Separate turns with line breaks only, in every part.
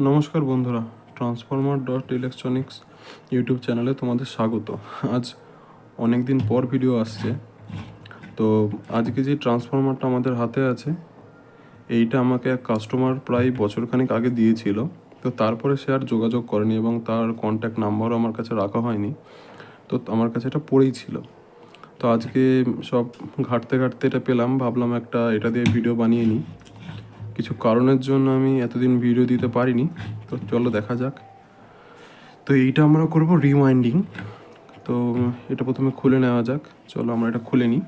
নমস্কার বন্ধুরা, ট্রান্সফরমার.electronics ইউটিউব চ্যানেলে তোমাদের স্বাগত। আজ অনেক দিন পর ভিডিও আসছে। তো আজকে যে ট্রান্সফরমারটা আমাদের হাতে আছে, এইটা আমাকে এক কাস্টমার প্রায় বছরখানেক আগে দিয়েছিল। তো তারপরে সে আর যোগাযোগ করেনি এবং তার কন্ট্যাক্ট নাম্বারও আমার কাছে রাখা হয়নি। তো আমার কাছে এটা পড়েই ছিল। তো আজকে সব ঘাঁটতে ঘাঁটতে এটা পেলাম, ভাবলাম এটা দিয়ে ভিডিও বানিয়ে নিই। কিছু কারণের জন্য আমি এতদিন ভিডিও দিতে পারিনি। তো চলো দেখা যাক। তো এইটা আমরা করব রিওয়াইন্ডিং। তো এটা প্রথমে খুলে নেওয়া যাক। চলো আমরা এটা খুলে নিই।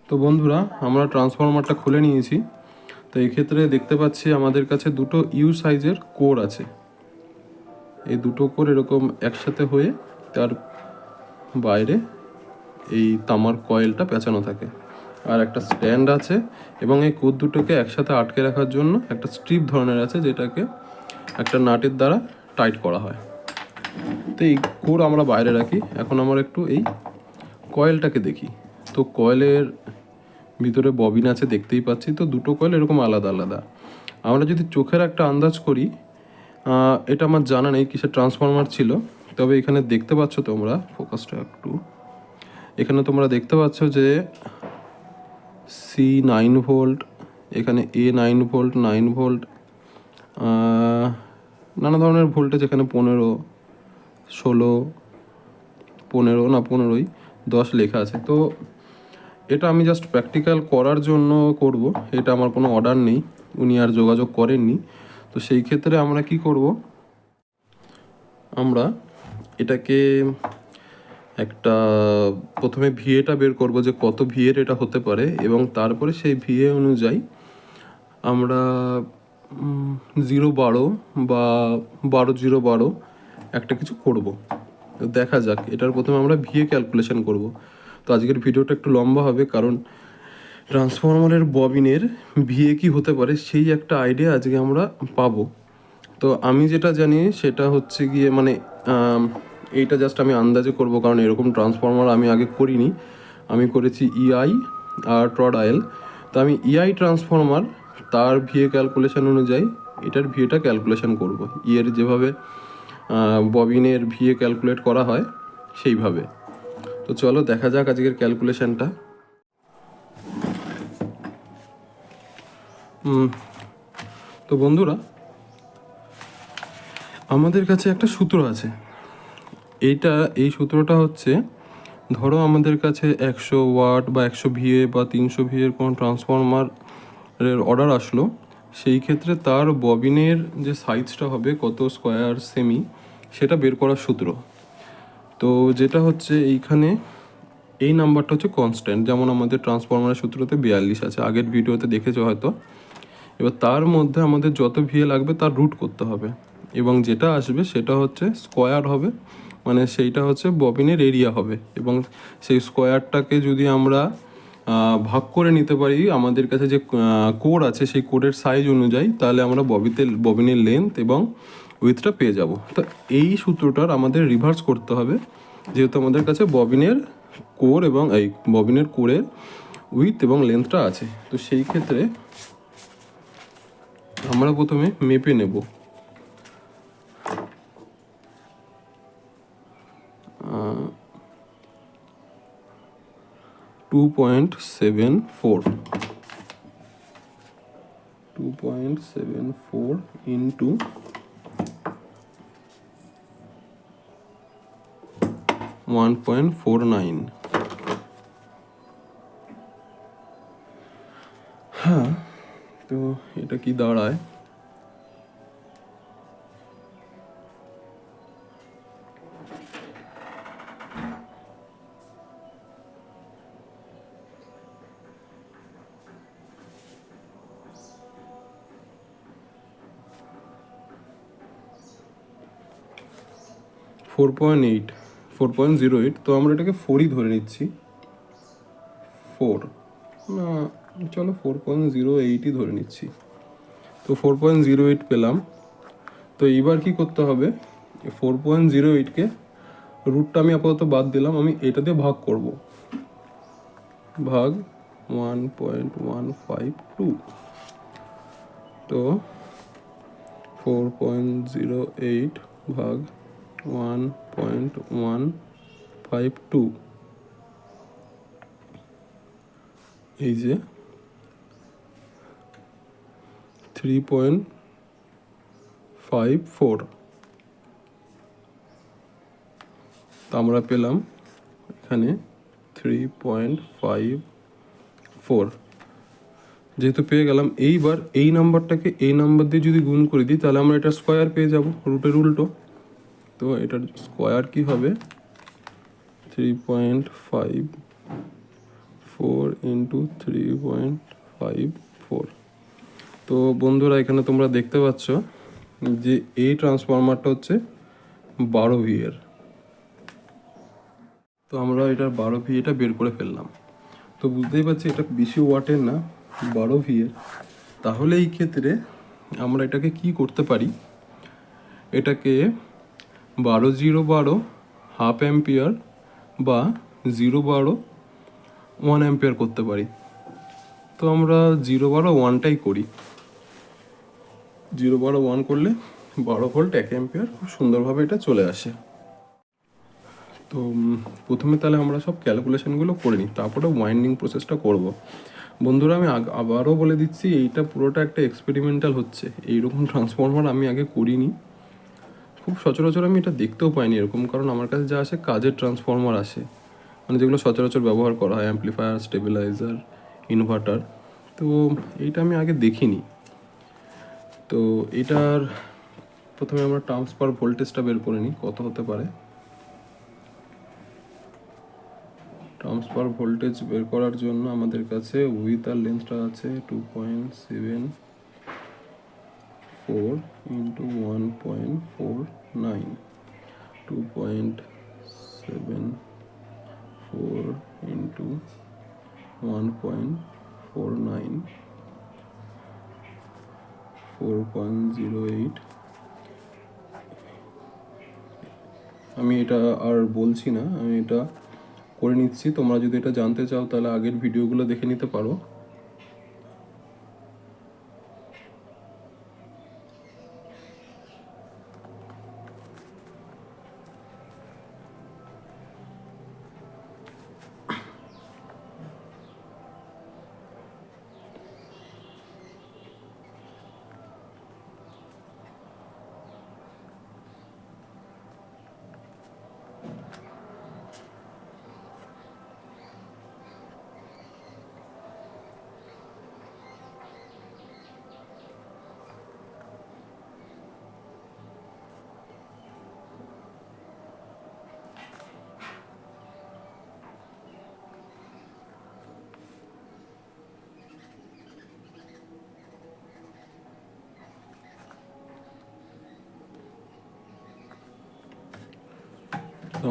তো বন্ধুরা, আমরা ট্রান্সফরমারটা খুলে নিয়েছি। তো এই ক্ষেত্রে দেখতে পাচ্ছি আমাদের কাছে দুটো ইউ সাইজের কোর আছে। এই দুটো কোর এরকম একসাথে হয়ে তার বাইরে এই তামার কয়েলটা পেঁচানো থাকে, আর একটা স্ট্যান্ড আছে এবং এই কোর দুটোকে একসাথে আটকে রাখার জন্য একটা স্ট্রিপ ধরনের আছে, যেটাকে একটা নাটের দ্বারা টাইট করা হয়। তো এই কোর আমরা বাইরে রাখি। এখন আমরা একটু এই কয়েলটাকে দেখি। তো কয়েলের ভিতরে ববিন আছে, দেখতেই পাচ্ছি। তো দুটো কয়েল এরকম আলাদা আলাদা। আমরা যদি চোখের একটা আন্দাজ করি, এটা আমার জানা নেই কিসের ট্রান্সফরমার ছিল, তবে এখানে দেখতে পাচ্ছ তোমরা, ফোকাসটা একটু, এখানে তোমরা দেখতে পাচ্ছ যে C9 ভোল্ট, এখানে A9 ভোল্ট, 9 ভোল্ট, নানা ধরনের ভোল্টেজ, এখানে 15, 16, 15 না 15ই 10 লেখা আছে। তো এটা আমি জাস্ট প্র্যাকটিক্যাল করার জন্য করব। এটা আমার কোনো অর্ডার নেই, উনি আর যোগাযোগ করেননি। তো সেই ক্ষেত্রে আমরা কি করব, আমরা এটাকে একটা প্রথমে ভিএটা বের করব যে কত ভিএর এটা হতে পারে, এবং তারপরে সেই ভিএ অনুযায়ী আমরা 0-12 বা 12-0-12 একটা কিছু করব। দেখা যাক। এটার প্রথমে আমরা ভিএ ক্যালকুলেশন করব। তো আজকের ভিডিওটা একটু লম্বা হবে, কারণ ট্রান্সফরমারের ববিনের ভিএ কি হতে পারে সেই একটা আইডিয়া আজকে আমরা পাবো। তো আমি যেটা জানি সেটা হচ্ছে গিয়ে এইটা জাস্ট আমি আন্দাজে করব, কারণ এরকম ট্রান্সফরমার আমি আগে করিনি। আমি করেছি ইআই আর ট্রড আয়েল। তো আমি ইআই ট্রান্সফরমার, তার ভিএ ক্যালকুলেশন অনুযায়ী এটার ভিএটা ক্যালকুলেশন করব, ইয়ের যেভাবে ববিনের ভিএ ক্যালকুলেট করা হয় সেইভাবে। তো চলো দেখা যাক আজকের ক্যালকুলেশনটা। তো বন্ধুরা, আমাদের কাছে একটা সূত্র আছে। এই সূত্রটা হচ্ছে, ধরো আমাদের কাছে 100 ওয়াট বা 100 ভিএ বা 300 ভিএর কোনো ট্রান্সফরমারের অর্ডার আসলো। সেই ক্ষেত্রে তার ববিনের যে সাইজটা হবে, কত স্কোয়ার সেমি, সেটা বের করার সূত্র। তো যেটা হচ্ছে এইখানে এই নাম্বারটা হচ্ছে কনস্ট্যান্ট, যেমন আমাদের ট্রান্সফরমারের সূত্রতে 42 আছে, আগের ভিডিওতে দেখেছো হয়তো। এবার তার মধ্যে আমাদের যত ভিএ লাগবে তার রুট করতে হবে, এবং যেটা আসবে সেটা হচ্ছে স্কোয়ার হবে, মানে সেইটা হচ্ছে ববিনের এরিয়া হবে। এবং সেই স্কোয়ারটাকে যদি আমরা ভাগ করে নিতে পারি আমাদের কাছে যে কোড আছে সেই কোডের সাইজ অনুযায়ী, তাহলে আমরা ববিনের লেন্থ এবং উইথটা পেয়ে যাব। তো এই সূত্রটার আমাদের রিভার্স করতে হবে, যেহেতু আমাদের কাছে ববিনের কোর এবং এই ববিনের কোরের উইথ এবং লেন্থটা আছে। তো সেই ক্ষেত্রে আমরা প্রথমে মেপে নেব। 2.74 ইন্টু 1.49। হ্যাঁ, তো এটা কি দাঁড়ায়? Four point 4.08। তো আমরা এটাকে 4ই ধরে নিচ্ছি। 4 না, চলো 4.08ই ধরে নিচ্ছি। তো 4.08 পেলাম। তো এইবার কি করতে হবে, 4.08কে রুটটা আমি আপাতত বাদ দিলাম, আমি এটা দিয়ে ভাগ করব, ভাগ 1.152। তো 4.08 ভাগ 1.152, এই যে 3.54। তো আমরা পেলাম এখানে 3.54। যেহেতু পেয়ে গেলাম, এইবার এই নাম্বারটাকে এই নাম্বার দিয়ে যদি গুণ করে দিই তাহলে আমরা এটা স্কোয়ার পেয়ে যাব, রুটের উল্টো। তো এটার স্কোয়ার কি হবে, 3.54 ইন্টু 3.54। তো বন্ধুরা এখানে তোমরা দেখতে পাচ্ছ যে এই ট্রান্সফরমারটা হচ্ছে 12V এর। তো আমরা এটার 12V এটা বের করে ফেললাম। তো বুঝতেই পারছি এটা বেশি ওয়াটের না, 12V এর। তাহলে এই ক্ষেত্রে আমরা এটাকে কি করতে পারি, এটাকে 12-0-12 হাফ অ্যাম্পিয়ার বা 0-12 1 অ্যাম্পিয়ার করতে পারি। তো আমরা 0-12-1টাই করি। 0-12-1 করলে 12 ভোল্ট 1 অ্যাম্পিয়ার খুব সুন্দরভাবে এটা চলে আসে। তো প্রথমে তাহলে আমরা সব ক্যালকুলেশনগুলো করে নিই, তারপরে ওয়াইন্ডিং প্রসেসটা করব। বন্ধুরা আমি আবারও বলে দিচ্ছি, এইটা পুরোটা একটা এক্সপেরিমেন্টাল হচ্ছে। এইরকম ট্রান্সফরমার আমি আগে করিনি, খুব সচরাচর আমি এটা দেখতেও পাইনি এরকম, কারণ আমার কাছে যা আসে কাজের ট্রান্সফরমার আসে, মানে যেগুলো সচরাচর ব্যবহার করা হয়, অ্যাম্পলিফায়ার, স্টেবিলাইজার, ইনভার্টার। তো এইটা আমি আগে দেখিনি। তো এটার প্রথমে আমরা ট্রান্সফার ভোল্টেজটা বের করে নিই কত হতে পারে। ট্রান্সফার ভোল্টেজ বের করার জন্য আমাদের কাছে উইথ আর লেন্থটা আছে 2.74 ইন্টু 1.49, 2.74 ইন্টু 1.49, 4.08। আমি এটা আর বলছি না, আমি এটা করে নিচ্ছি। তোমরা যদি এটা জানতে চাও তাহলে আগের ভিডিওগুলো দেখে নিতে পারো।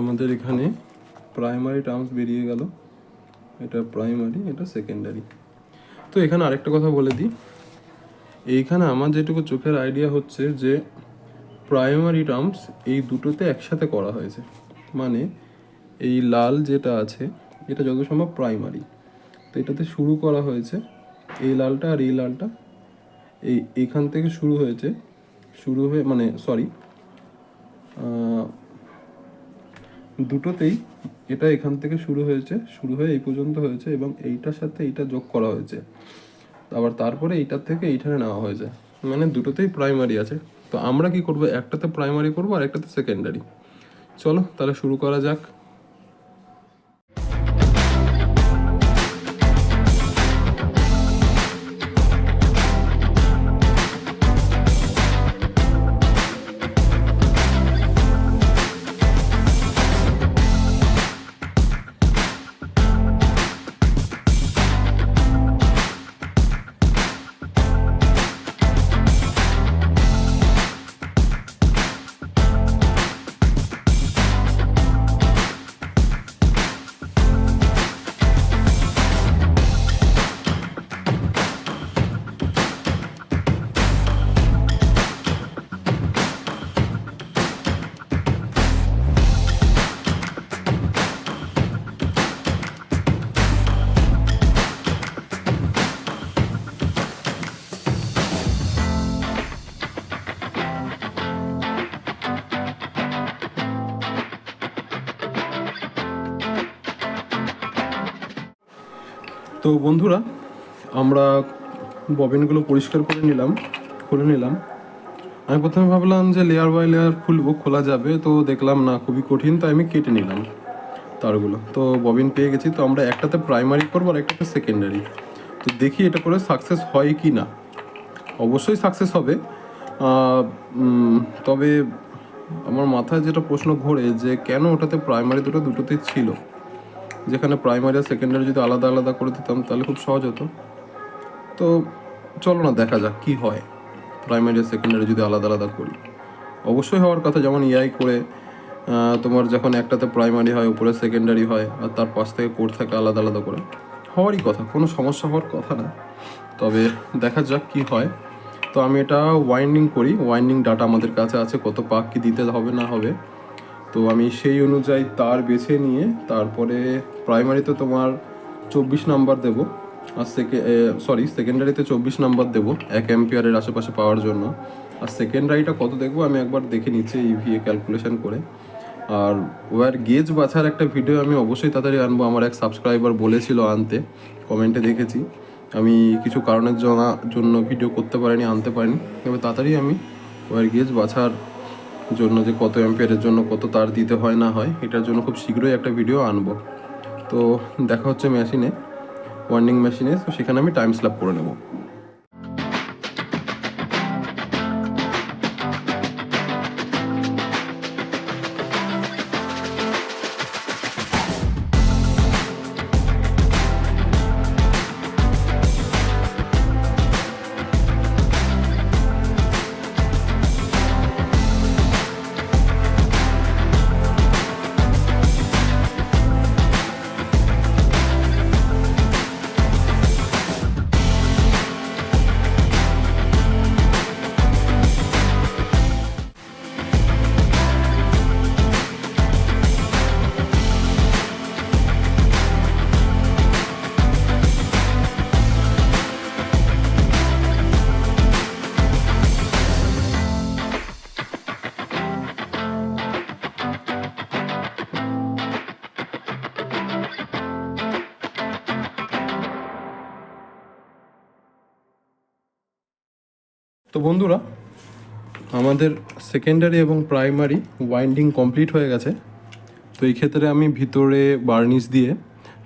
আমাদের এখানে প্রাইমারি টার্মস বেরিয়ে গেল, এটা প্রাইমারি, এটা সেকেন্ডারি। তো এখানে আরেকটা কথা বলে দিই, এইখানে আমার যেটুকু চোখের আইডিয়া হচ্ছে যে প্রাইমারি টার্মস এই দুটোতে একসাথে করা হয়েছে, মানে এই লাল যেটা আছে এটা যত সম্ভব প্রাইমারি। তো এটাতে শুরু করা হয়েছে, এই লালটা আর এই লালটা এইখান থেকে শুরু হয়েছে, শুরু হয়ে মানে সরি দুটোতেই এটা এখান থেকে শুরু হয়েছে, শুরু হয়ে এই পর্যন্ত হয়েছে, এবং এইটার সাথে এইটা যোগ করা হয়েছে, আবার তারপরে এইটার থেকে এইখানে নেওয়া হয়েছে, মানে দুটোতেই প্রাইমারি আছে। তো আমরা কি করব, একটাতে প্রাইমারি করব আর একটাতে সেকেন্ডারি। চলো তাহলে শুরু করা যাক। তো বন্ধুরা, আমরা ববিনগুলো পরিষ্কার করে নিলাম, খুলে নিলাম। আমি প্রথমে ভাবলাম যে লেয়ার বাই লেয়ার খুলবো, খোলা যাবে, তো দেখলাম না, খুবই কঠিন, তাই আমি কেটে নিলাম তারগুলো। তো ববিন পেয়ে গেছি, তো আমরা একটাতে প্রাইমারি করবো আর একটাতে সেকেন্ডারি। তো দেখি এটা করে সাকসেস হয় কি না। অবশ্যই সাকসেস হবে, তবে আমার মাথায় যেটা প্রশ্ন ঘোরে যে কেন ওটাতে প্রাইমারি দুটোতেই ছিল, যেখানে প্রাইমারি আর সেকেন্ডারি যদি আলাদা আলাদা করে দিতাম তাহলে খুব সহজ হতো। তো চলো না দেখা যাক কি হয় প্রাইমারি আর সেকেন্ডারি যদি আলাদা আলাদা করি। অবশ্যই হওয়ার কথা, যেমন ইআই করে তোমার যখন একটাতে প্রাইমারি হয়, উপরে সেকেন্ডারি হয়, আর তার পাশ থেকে কোর থাকে আলাদা আলাদা করে, হওয়ারই কথা, কোনো সমস্যা হওয়ার কথা না। তবে দেখা যাক কি হয়। তো আমি এটা ওয়াইন্ডিং করি, ওয়াইন্ডিং ডাটা আমাদের কাছে আছে, কত পাক কি দিতে হবে না হবে। তো আমি সেই অনুযায়ী তার বেছে নিয়ে তারপরে প্রাইমারিতে তোমার 24 নাম্বার দেবো, আর সেকেন্ডারিতে 24 নাম্বার দেবো 1 অ্যাম্পিয়ারের আশেপাশে পাওয়ার জন্য। আর সেকেন্ডারিটা কত দেখবো আমি একবার দেখে নিচ্ছি ইভিএ ক্যালকুলেশন করে। আর ওয়ার গেজ বাছার একটা ভিডিও আমি অবশ্যই তাড়াতাড়ি আনবো, আমার এক সাবস্ক্রাইবার বলেছিল আনতে, কমেন্টে দেখেছি। আমি কিছু কারণের জন্য ভিডিও করতে পারিনি, আনতে পারিনি। তবে তাড়াতাড়ি আমি ওয়ার গেজ বাছার জন্য যে কত অ্যাম্পিয়ারের জন্য কত তার দিতে হয় না হয়, এটার জন্য খুব শীঘ্রই একটা ভিডিও আনবো। তো দেখা হচ্ছে মেশিনে, ওয়ার্নিং মেশিনে, তো সেখানে আমি টাইম স্ল্যাপ করে নেব। তো বন্ধুরা, আমাদের সেকেন্ডারি এবং প্রাইমারি ওয়াইন্ডিং কমপ্লিট হয়ে গেছে। তো এই ক্ষেত্রে আমি ভিতরে বার্নিশ দিয়ে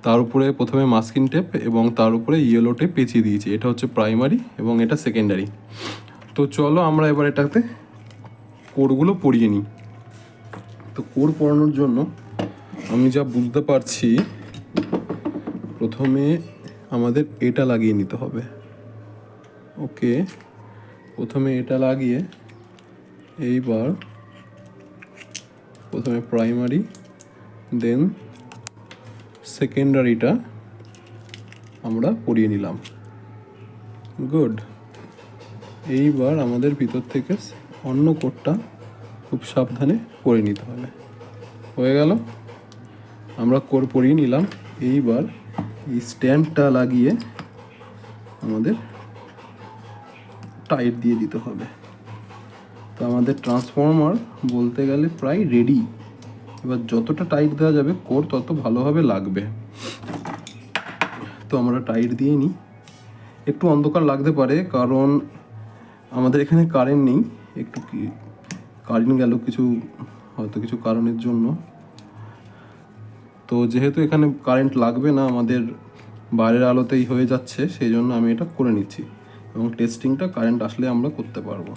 তার উপরে প্রথমে মাস্কিং টেপ এবং তার উপরে ইয়েলো টেপ পেঁচিয়ে দিয়েছি। এটা হচ্ছে প্রাইমারি এবং এটা সেকেন্ডারি। তো চলো আমরা এবার এটাতে কোরগুলো পরিয়ে নিই। তো কোর পরানোর জন্য আমি যা বুঝতে পারছি, প্রথমে আমাদের এটা লাগিয়ে নিতে হবে। ওকে, প্রথমে এটা লাগিয়ে এইবার প্রথমে প্রাইমারি দেন সেকেন্ডারিটা আমরা পরিয়ে নিলাম। গুড। এইবার আমাদের ভিতর থেকে অন্য কোডটা খুব সাবধানে পরিয়ে নিতে হবে। হয়ে গেল, আমরা কোর পরিয়ে নিলাম। এইবার এই স্ট্যান্ডটা লাগিয়ে আমাদের টাইট দিয়ে দিতে হবে। তো আমাদের ট্রান্সফর্মার বলতে গেলে প্রায় রেডি। এবার যতটা টাইট দেওয়া যাবে কোর তত ভালোভাবে লাগবে। তো আমরা টাইট দিয়ে নিই। একটু অন্ধকার লাগতে পারে কারণ আমাদের এখানে কারেন্ট নেই, একটু কি কারেন্ট গেল হয়তো কিছু কারণের জন্য। তো যেহেতু এখানে কারেন্ট লাগবে না, আমাদের বাইরের আলোতেই হয়ে যাচ্ছে, সেই জন্য আমি এটা করে নিচ্ছি এবং টেস্টিংটা কারেন্ট আসলে আমরা করতে পারবো।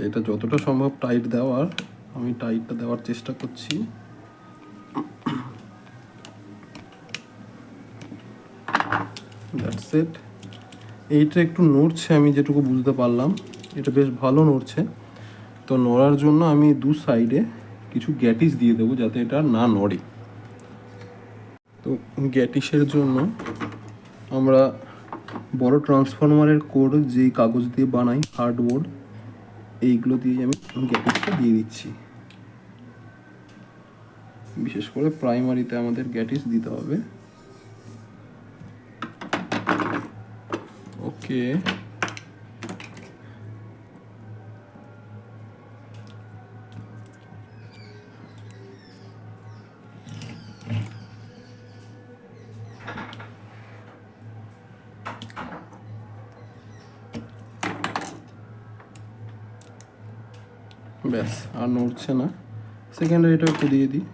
এটা যতটা সম্ভব টাইট দেওয়ার, আমি টাইটটা দেওয়ার চেষ্টা করছি। That's it. এইটা একটু নড়ছে, আমি যেটুকু বুঝতে পারলাম এটা বেশ ভালো নড়ছে। তো নড়ার জন্য আমি দু সাইডে কিছু গ্যাটিস দিয়ে দেবো যাতে এটা না নড়ে। তো গ্যাটিসের জন্য আমরা বড় ট্রান্সফরমারের কোর যেই কাগজ দিয়ে বানাই, হার্ডবোর্ড, এইগুলো দিয়ে আমি গ্যাটিসটা দিয়ে দিচ্ছি। বিশেষ করে প্রাইমারিতে আমাদের গ্যাটিস দিতে হবে। ওকে, ব্যাস, আর নড়ছে না। সেকেন্ডারিটা একটু দিয়ে দিই।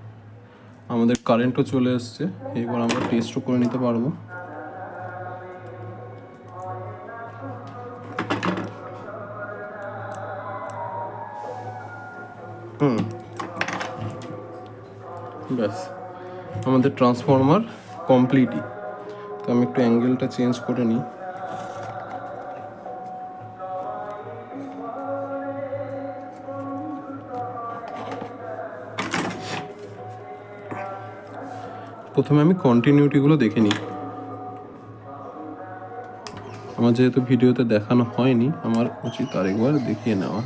আমাদের কারেন্টও চলে এসছে, এবার আমরা টেস্টও করে নিতে পারবো। ব্যাস, আমাদের ট্রান্সফরমার কমপ্লিটই। তো আমি একটু অ্যাঙ্গেলটা চেঞ্জ করে নিই। প্রথমে আমি কন্টিনিউটিগুলো দেখে নিই। আমার যেহেতু ভিডিওতে দেখানো হয়নি, আমার উচিত আরেকবার দেখিয়ে নেওয়া।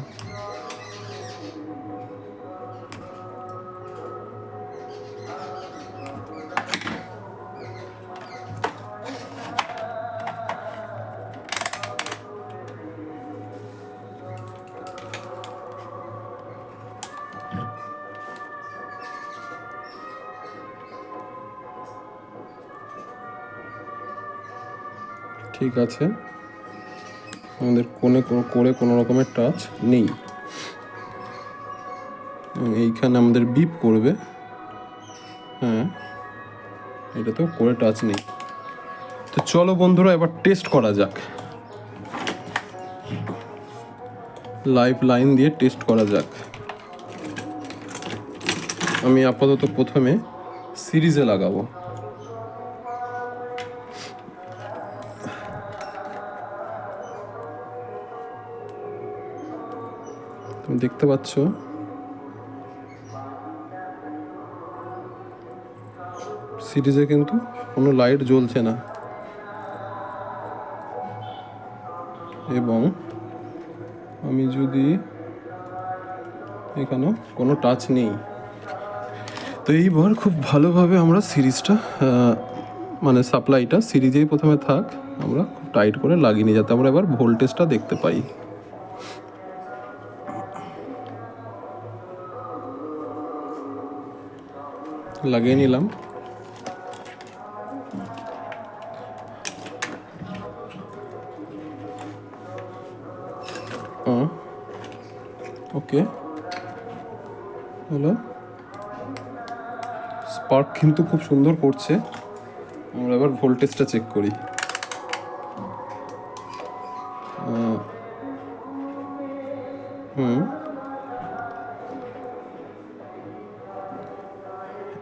ঠিক আছে, আমাদের করে কোনো রকমের টাচ নেই। এইখানে আমাদের বিপ করবে, হ্যাঁ, এটাতেও করে টাচ নেই। তো চলো বন্ধুরা, এবার টেস্ট করা যাক। লাইভ লাইন দিয়ে টেস্ট করা যাক। আমি আপাতত প্রথমে সিরিজে লাগাবো। তুমি দেখতে পাচ্ছ সিরিজে কিন্তু কোনো লাইট জ্বলছে না, এবং আমি যদি এখানে কোনো টাচ নেই। তো এইবার খুব ভালোভাবে আমরা সিরিজটা মানে সাপ্লাইটা সিরিজেই প্রথমে থাক, আমরা খুব টাইট করে লাগিয়ে নিই, যাতে আমরা এবার ভোল্টেজটা দেখতে পাই। লাগিয়ে নিলাম। ওকে, হলো। স্পার্ক কিন্তু খুব সুন্দর করছে। আমরা এবার ভোল্টেজটা চেক করি।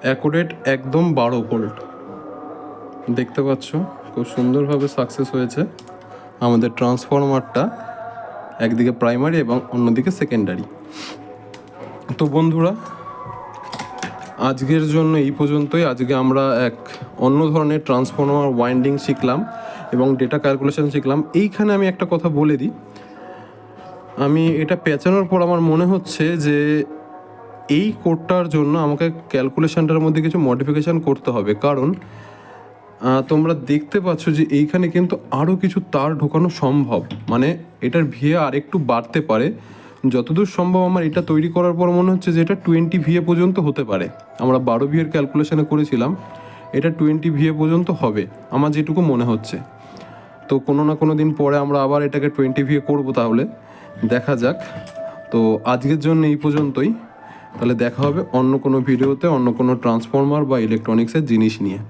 অ্যাকুরেট একদম 12 ভোল্ট। দেখতে পাচ্ছ খুব সুন্দরভাবে সাকসেস হয়েছে আমাদের ট্রান্সফরমারটা, একদিকে প্রাইমারি এবং অন্যদিকে সেকেন্ডারি। তো বন্ধুরা, আজকের জন্য এই পর্যন্তই। আজকে আমরা এক অন্য ধরনের ট্রান্সফরমার ওয়াইন্ডিং শিখলাম এবং ডেটা ক্যালকুলেশন শিখলাম। এইখানে আমি একটা কথা বলে দিই, আমি এটা পেঁচানোর পর আমার মনে হচ্ছে যে এই কোডটার জন্য আমাকে ক্যালকুলেশনটার মধ্যে কিছু মডিফিকেশান করতে হবে, কারণ তোমরা দেখতে পাচ্ছ যে এইখানে কিন্তু আরও কিছু তার ঢোকানো সম্ভব, মানে এটার ভিএ আর একটু বাড়তে পারে। যতদূর সম্ভব আমার এটা তৈরি করার পর মনে হচ্ছে যে এটা 20 ভিএ পর্যন্ত হতে পারে। আমরা 12 ভিএর ক্যালকুলেশনে করেছিলাম, এটা 20 ভিএ পর্যন্ত হবে আমার যেটুকু মনে হচ্ছে। তো কোনো না কোনো দিন পরে আমরা আবার এটাকে 20 ভিএ করবো, তাহলে দেখা যাক। তো আজকের জন্য এই পর্যন্তই, তাহলে দেখা হবে অন্য কোনো ভিডিওতে অন্য কোনো ট্রান্সফরমার বা ইলেকট্রনিক্সের জিনিস নিয়ে।